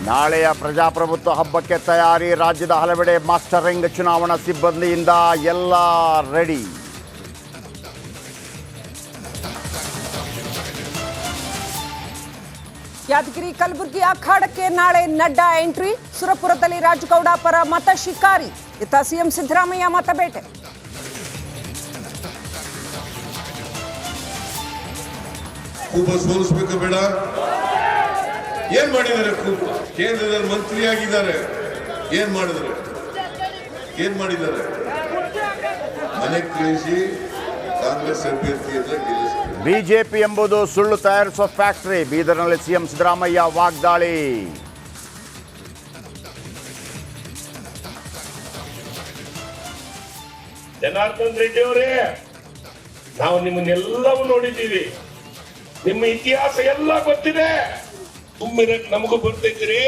ನಾಳೆಯ ಪ್ರಜಾಪ್ರಭುತ್ವ ಹಬ್ಬಕ್ಕೆ ತಯಾರಿ. ರಾಜ್ಯದ ಹಲವೆಡೆ ಮಾಸ್ಟರಿಂಗ್. ಚುನಾವಣಾ ಸಿಬ್ಬಂದಿಯಿಂದ ಎಲ್ಲ ರೆಡಿ. ಯಾದಗಿರಿ ಕಲಬುರಗಿ ಅಖಾಡಕ್ಕೆ ನಾಳೆ ನಡ್ಡಾ ಎಂಟ್ರಿ. ಸುರಪುರದಲ್ಲಿ ರಾಜಗೌಡ ಪರ ಮತ ಶಿಕಾರಿ. ಇತ್ತ ಸಿಎಂ ಸಿದ್ದರಾಮಯ್ಯ ಮತ ಬೇಟೆ. ಸೋಲಿಸಬೇಕು ಬೇಡ. ಏನ್ ಮಾಡಿದ್ದಾರೆ? ಕೇಂದ್ರದಲ್ಲಿ ಮಂತ್ರಿಯಾಗಿದ್ದಾರೆ. ಏನ್ ಮಾಡಿದ್ದಾರೆ? ಮನೆ ಕಳಿಸಿ ಕಾಂಗ್ರೆಸ್ ಅಭ್ಯರ್ಥಿಯನ್ನ ಗೆಲ್ಲಿಸಿ. ಬಿಜೆಪಿ ಎಂಬುದು ಸುಳ್ಳು ತಯಾರಿಸುವ ಫ್ಯಾಕ್ಟರಿ. ಬೀದರ್ನಲ್ಲಿ ಸಿಎಂ ಸಿದ್ದರಾಮಯ್ಯ ವಾಗ್ದಾಳಿ. ಜನಾರ್ದನ್ ರೆಡ್ಡಿ ಅವರೇ, ನಾವು ನಿಮ್ಮನ್ನೆಲ್ಲವೂ ನೋಡಿದ್ದೀವಿ. ನಿಮ್ಮ ಇತಿಹಾಸ ಎಲ್ಲ ಗೊತ್ತಿದೆ. ಸುಮ್ಮಿರಕ್ ನಮಗೂ ಬರ್ತಿದ್ರಿ.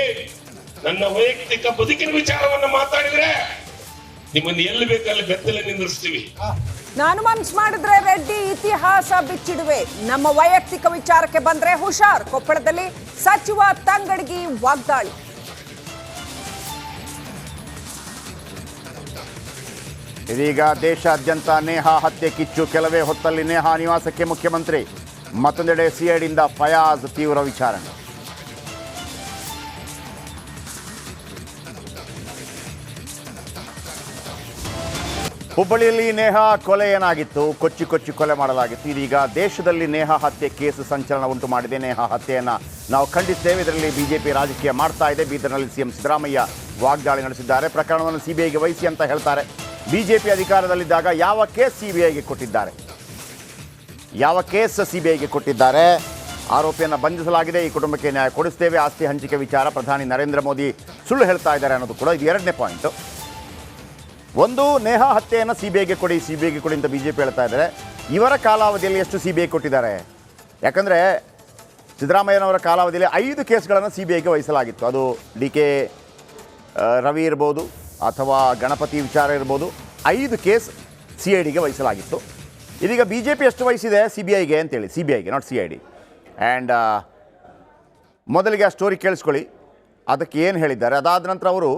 ನನ್ನ ವೈಯಕ್ತಿಕ ಬದುಕಿನ ವಿಚಾರವನ್ನ ಮಾತಾಡಿದ್ರೆ ನಿಮ್ಮನ್ನು ಎಲ್ಲಿ ಬೇಕಲ್ಲಿ ಬೆತ್ತಲೆ ನಿಂದಿರ್ಸ್ತೀವಿ. ನಾನು ಮನ್ಸು ಮಾಡಿದ್ರೆ ರೆಡ್ಡಿ ಇತಿಹಾಸ ಬಿಚ್ಚಿಡುವೆ. ನಮ್ಮ ವೈಯಕ್ತಿಕ ವಿಚಾರಕ್ಕೆ ಬಂದ್ರೆ ಹುಷಾರ್. ಕೊಪ್ಪಳದಲ್ಲಿ ಸಚಿವ ತಂಗಡಗಿ ವಾಗ್ದಾಳಿ. ಇದೀಗ ದೇಶಾದ್ಯಂತ ನೇಹಾ ಹತ್ಯೆ ಕಿಚ್ಚು. ಕೆಲವೇ ಹೊತ್ತಲ್ಲಿ ನೇಹಾ ನಿವಾಸಕ್ಕೆ ಮುಖ್ಯಮಂತ್ರಿ. ಮತ್ತೊಂದೆಡೆ ಸಿಐಡಿಯಿಂದ ಫಯಾಜ್ ತೀವ್ರ ವಿಚಾರಣೆ. ಹುಬ್ಬಳ್ಳಿಯಲ್ಲಿ ನೇಹಾ ಕೊಲೆ ಏನಾಗಿತ್ತು? ಕೊಚ್ಚಿ ಕೊಲೆ ಮಾಡಲಾಗಿತ್ತು. ಇದೀಗ ದೇಶದಲ್ಲಿ ನೇಹಾ ಹತ್ಯೆ ಕೇಸು ಸಂಚಲನ ಉಂಟು ಮಾಡಿದೆ. ನೇಹಾ ಹತ್ಯೆಯನ್ನು ನಾವು ಖಂಡಿಸ್ತೇವೆ. ಇದರಲ್ಲಿ ಬಿಜೆಪಿ ರಾಜಕೀಯ ಮಾಡ್ತಾ ಇದೆ. ಬೀದರ್ನಲ್ಲಿ ಸಿಎಂ ಸಿದ್ದರಾಮಯ್ಯ ವಾಗ್ದಾಳಿ ನಡೆಸಿದ್ದಾರೆ. ಪ್ರಕರಣವನ್ನು ಸಿಬಿಐಗೆ ವಹಿಸಿ ಅಂತ ಹೇಳ್ತಾರೆ. ಬಿಜೆಪಿ ಅಧಿಕಾರದಲ್ಲಿದ್ದಾಗ ಯಾವ ಕೇಸ್ ಸಿಬಿಐಗೆ ಕೊಟ್ಟಿದ್ದಾರೆ? ಆರೋಪಿಯನ್ನು ಬಂಧಿಸಲಾಗಿದೆ. ಈ ಕುಟುಂಬಕ್ಕೆ ನ್ಯಾಯ ಕೊಡಿಸ್ತೇವೆ. ಆಸ್ತಿ ಹಂಚಿಕೆ ವಿಚಾರ ಪ್ರಧಾನಿ ನರೇಂದ್ರ ಮೋದಿ ಸುಳ್ಳು ಹೇಳ್ತಾ ಇದ್ದಾರೆ ಅನ್ನೋದು ಕೂಡ ಇದು ಎರಡನೇ ಪಾಯಿಂಟು. ಒಂದು, ನೇಹಾ ಹತ್ಯೆಯನ್ನು ಸಿಬಿಐಗೆ ಕೊಡಿ ಅಂತ ಬಿಜೆಪಿ ಹೇಳ್ತಾ ಇದ್ದಾರೆ. ಇವರ ಕಾಲಾವಧಿಯಲ್ಲಿ ಎಷ್ಟು ಸಿಬಿಐ ಕೊಟ್ಟಿದ್ದಾರೆ? ಯಾಕಂದರೆ ಸಿದ್ದರಾಮಯ್ಯನವರ ಕಾಲಾವಧಿಯಲ್ಲಿ 5 ಕೇಸ್ಗಳನ್ನು ಸಿಬಿಐಗೆ ವಹಿಸಲಾಗಿತ್ತು. ಅದು DK ರವಿ ಇರ್ಬೋದು ಅಥವಾ ಗಣಪತಿ ವಿಚಾರ ಇರ್ಬೋದು. 5 ಕೇಸ್ CIDಗೆ ವಹಿಸಲಾಗಿತ್ತು. ಇದೀಗ ಬಿಜೆಪಿ ಎಷ್ಟು ವಹಿಸಿದೆ ಸಿಬಿಐಗೆ ಅಂತೇಳಿ, ಸಿಬಿಐಗೆ ನಾಟ್ CID. ಆ್ಯಂಡ್ ಮೊದಲಿಗೆ ಆ ಸ್ಟೋರಿ ಕೇಳಿಸ್ಕೊಳ್ಳಿ, ಅದಕ್ಕೆ ಏನು ಹೇಳಿದ್ದಾರೆ. ಅದಾದ ನಂತರ ಅವರು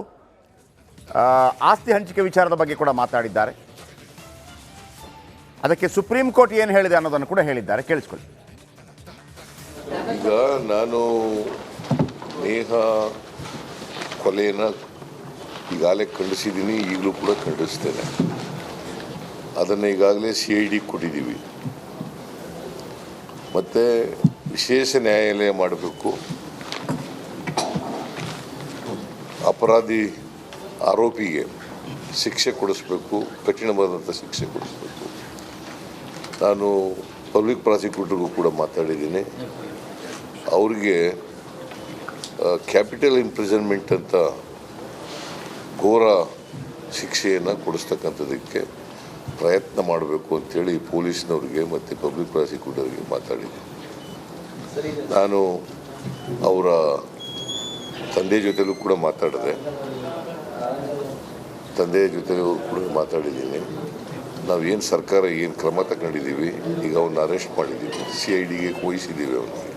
ಆಸ್ತಿ ಹಂಚಿಕೆ ವಿಚಾರದ ಬಗ್ಗೆ ಕೂಡ ಮಾತಾಡಿದ್ದಾರೆ. ಅದಕ್ಕೆ ಸುಪ್ರೀಂ ಕೋರ್ಟ್ ಏನು ಹೇಳಿದೆ ಅನ್ನೋದನ್ನು ಕೂಡ ಹೇಳಿದ್ದಾರೆ. ಕೇಳಿಸ್ಕೊಳ್ಳಿ. ಈಗ ನಾನು ನೇಹಾ ಕೊಲೆಯನ್ನು ಈಗಾಗಲೇ ಖಂಡಿಸಿದ್ದೀನಿ, ಈಗಲೂ ಕೂಡ ಖಂಡಿಸ್ತೇನೆ. ಅದನ್ನು ಈಗಾಗಲೇ CID ಕೊಟ್ಟಿದ್ದೀವಿ. ಮತ್ತು ವಿಶೇಷ ನ್ಯಾಯಾಲಯ ಮಾಡಬೇಕು. ಅಪರಾಧಿ ಆರೋಪಿಗೆ ಶಿಕ್ಷೆ ಕೊಡಿಸ್ಬೇಕು, ಕಠಿಣವಾದಂಥ ಶಿಕ್ಷೆ ಕೊಡಿಸ್ಬೇಕು. ನಾನು ಪಬ್ಲಿಕ್ ಪ್ರಾಸಿಕ್ಯೂಟರ್ಗೂ ಕೂಡ ಮಾತಾಡಿದ್ದೀನಿ. ಅವ್ರಿಗೆ ಕ್ಯಾಪಿಟಲ್ ಇಂಪ್ರಿಸನ್ಮೆಂಟ್ ಅಂತ ಘೋರ ಶಿಕ್ಷೆಯನ್ನು ಕೊಡಿಸ್ತಕ್ಕಂಥದ್ದಕ್ಕೆ ಪ್ರಯತ್ನ ಮಾಡಬೇಕು ಅಂಥೇಳಿ ಪೊಲೀಸ್ನವ್ರಿಗೆ ಮತ್ತು ಪಬ್ಲಿಕ್ ಪ್ರಾಸಿಕ್ಯೂಟರ್ಗೆ ಮಾತಾಡಿದ್ದೀನಿ. ನಾನು ಅವರ ತಂದೆ ಜೊತೆಲೂ ಕೂಡ ಮಾತಾಡಿದ್ದೀನಿ. ನಾವೇನು ಸರ್ಕಾರ ಏನು ಕ್ರಮ ತಗೊಂಡಿದ್ದೀವಿ, ಈಗ ಅವನ್ನ ಅರೆಸ್ಟ್ ಮಾಡಿದ್ದೀವಿ, CIDಗೆ ವಹಿಸಿದ್ದೀವಿ ಅವನಿಗೆ.